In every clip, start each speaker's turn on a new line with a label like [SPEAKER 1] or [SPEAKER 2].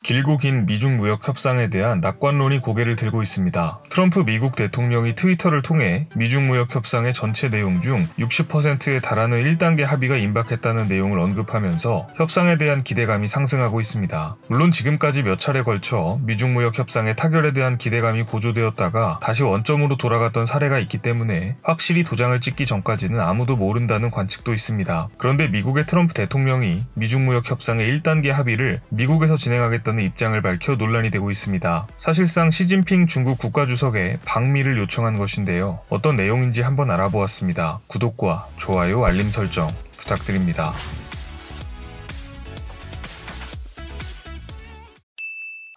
[SPEAKER 1] 길고 긴 미중 무역 협상에 대한 낙관론이 고개를 들고 있습니다. 트럼프 미국 대통령이 트위터를 통해 미중 무역 협상의 전체 내용 중 60%에 달하는 1단계 합의가 임박했다는 내용을 언급하면서 협상에 대한 기대감이 상승하고 있습니다. 물론 지금까지 몇 차례 걸쳐 미중 무역 협상의 타결에 대한 기대감이 고조되었다가 다시 원점으로 돌아갔던 사례가 있기 때문에 확실히 도장을 찍기 전까지는 아무도 모른다는 관측도 있습니다. 그런데 미국의 트럼프 대통령이 미중 무역 협상의 1단계 합의를 미국에서 진행하겠다는 입장을 밝혀 논란이 되고 있습니다. 사실상 시진핑 중국 국가주석의 방미를 요청한 것인데요. 어떤 내용인지 한번 알아보았습니다. 구독과 좋아요, 알림 설정 부탁드립니다.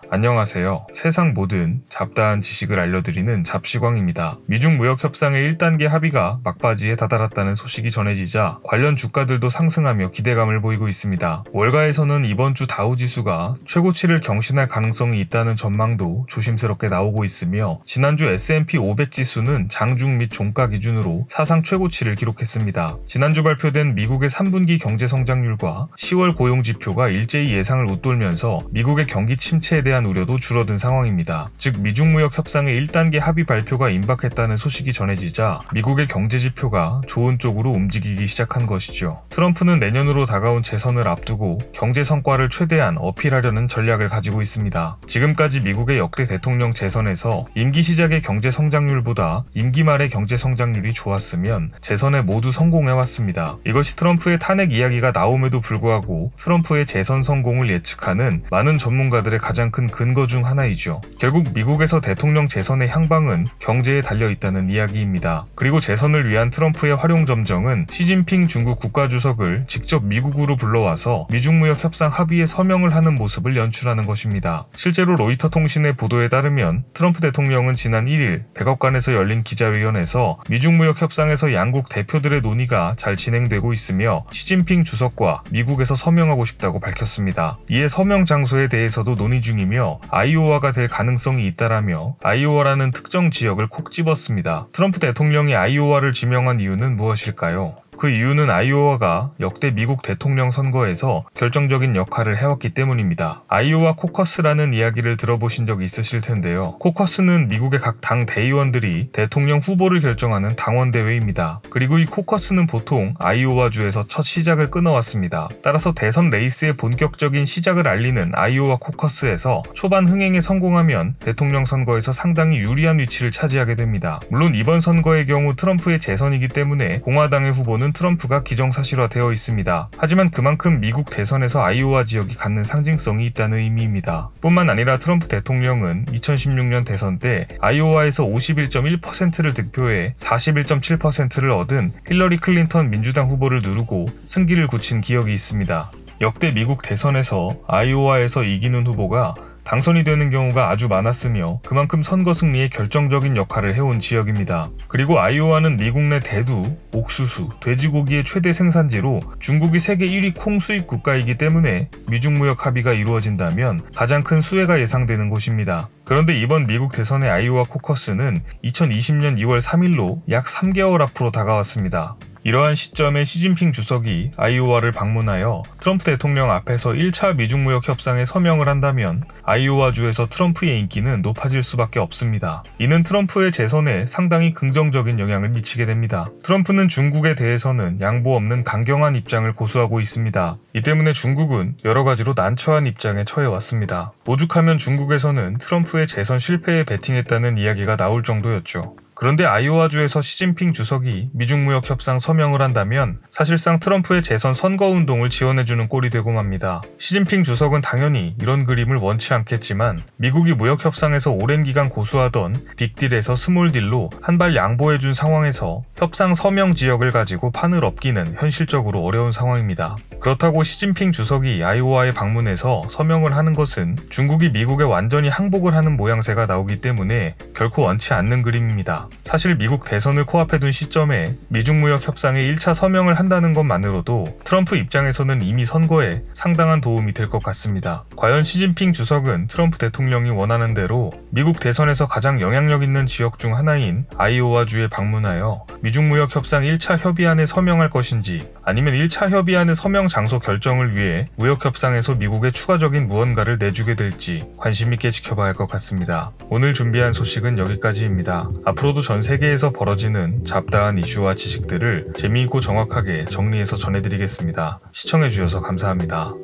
[SPEAKER 1] 안녕하세요. 세상 모든 잡다한 지식을 알려드리는 잡시광입니다. 미중 무역 협상의 1단계 합의가 막바지에 다다랐다는 소식이 전해지자 관련 주가들도 상승하며 기대감을 보이고 있습니다. 월가에서는 이번 주 다우지수가 최고치를 경신할 가능성이 있다는 전망도 조심스럽게 나오고 있으며 지난주 S&P 500 지수는 장중 및 종가 기준으로 사상 최고치를 기록했습니다. 지난주 발표된 미국의 3분기 경제 성장률과 10월 고용지표가 일제히 예상을 웃돌면서 미국의 경기 침체에 대한 우려도 줄어든 상황입니다. 즉 미중 무역 협상의 1단계 합의 발표가 임박했다는 소식이 전해지자 미국의 경제 지표가 좋은 쪽으로 움직이기 시작한 것이죠. 트럼프는 내년으로 다가온 재선을 앞두고 경제 성과를 최대한 어필하려는 전략을 가지고 있습니다. 지금까지 미국의 역대 대통령 재선에서 임기 시작의 경제 성장률보다 임기 말의 경제 성장률이 좋았으면 재선에 모두 성공해왔습니다. 이것이 트럼프의 탄핵 이야기가 나옴에도 불구하고 트럼프의 재선 성공을 예측하는 많은 전문가들의 가장 큰 근거 중 하나이죠. 결국 미국에서 대통령 재선의 향방은 경제에 달려있다는 이야기입니다. 그리고 재선을 위한 트럼프의 활용점정은 시진핑 중국 국가주석을 직접 미국으로 불러와서 미중무역 협상 합의에 서명을 하는 모습을 연출하는 것입니다. 실제로 로이터 통신의 보도에 따르면 트럼프 대통령은 지난 1일 백악관에서 열린 기자회견에서 미중무역 협상에서 양국 대표들의 논의가 잘 진행되고 있으며 시진핑 주석과 미국에서 서명하고 싶다고 밝혔습니다. 이에 서명 장소에 대해서도 논의 중이며 아이오와가 될 가능성이 있다라며 아이오와라는 특정 지역을 콕 집었습니다. 트럼프 대통령이 아이오와를 지명한 이유는 무엇일까요? 그 이유는 아이오와가 역대 미국 대통령 선거에서 결정적인 역할을 해왔기 때문입니다. 아이오와 코커스라는 이야기를 들어보신 적 있으실 텐데요. 코커스는 미국의 각 당 대의원들이 대통령 후보를 결정하는 당원대회입니다. 그리고 이 코커스는 보통 아이오와주에서 첫 시작을 끊어왔습니다. 따라서 대선 레이스의 본격적인 시작을 알리는 아이오와 코커스에서 초반 흥행에 성공하면 대통령 선거에서 상당히 유리한 위치를 차지하게 됩니다. 물론 이번 선거의 경우 트럼프의 재선이기 때문에 공화당의 후보는 트럼프가 기정사실화되어 있습니다. 하지만 그만큼 미국 대선에서 아이오와 지역이 갖는 상징성이 있다는 의미입니다. 뿐만 아니라 트럼프 대통령은 2016년 대선 때 아이오와에서 51.1%를 득표해 41.7%를 얻은 힐러리 클린턴 민주당 후보를 누르고 승기를 굳힌 기억이 있습니다. 역대 미국 대선에서 아이오와에서 이기는 후보가 당선이 되는 경우가 아주 많았으며 그만큼 선거 승리에 결정적인 역할을 해온 지역입니다. 그리고 아이오와는 미국 내 대두, 옥수수, 돼지고기의 최대 생산지로 중국이 세계 1위 콩 수입 국가이기 때문에 미중무역 합의가 이루어진다면 가장 큰 수혜가 예상되는 곳입니다. 그런데 이번 미국 대선의 아이오와 코커스는 2020년 2월 3일로 약 3개월 앞으로 다가왔습니다. 이러한 시점에 시진핑 주석이 아이오와를 방문하여 트럼프 대통령 앞에서 1차 미중무역 협상에 서명을 한다면 아이오와주에서 트럼프의 인기는 높아질 수밖에 없습니다. 이는 트럼프의 재선에 상당히 긍정적인 영향을 미치게 됩니다. 트럼프는 중국에 대해서는 양보 없는 강경한 입장을 고수하고 있습니다. 이 때문에 중국은 여러 가지로 난처한 입장에 처해왔습니다. 오죽하면 중국에서는 트럼프의 재선 실패에 베팅했다는 이야기가 나올 정도였죠. 그런데 아이오와주에서 시진핑 주석이 미중무역 협상 서명을 한다면 사실상 트럼프의 재선 선거운동을 지원해주는 꼴이 되고 맙니다. 시진핑 주석은 당연히 이런 그림을 원치 않겠지만 미국이 무역 협상에서 오랜 기간 고수하던 빅딜에서 스몰딜로 한 발 양보해준 상황에서 협상 서명 지역을 가지고 판을 엎기는 현실적으로 어려운 상황입니다. 그렇다고 시진핑 주석이 아이오와에 방문해서 서명을 하는 것은 중국이 미국에 완전히 항복을 하는 모양새가 나오기 때문에 결코 원치 않는 그림입니다. 사실 미국 대선을 코앞에 둔 시점에 미중 무역 협상에 1차 서명을 한다는 것만으로도 트럼프 입장에서는 이미 선거에 상당한 도움이 될 것 같습니다. 과연 시진핑 주석은 트럼프 대통령이 원하는 대로 미국 대선에서 가장 영향력 있는 지역 중 하나인 아이오와주에 방문하여 미중 무역 협상 1차 협의안에 서명할 것인지, 아니면 1차 협의안의 서명 장소 결정을 위해 무역 협상에서 미국에 추가적인 무언가를 내주게 될지 관심 있게 지켜봐야 할 것 같습니다. 오늘 준비한 소식은 여기까지입니다. 앞으로도 전 세계에서 벌어지는 잡다한 이슈와 지식들을 재미있고 정확하게 정리해서 전해드리겠습니다. 시청해주셔서 감사합니다.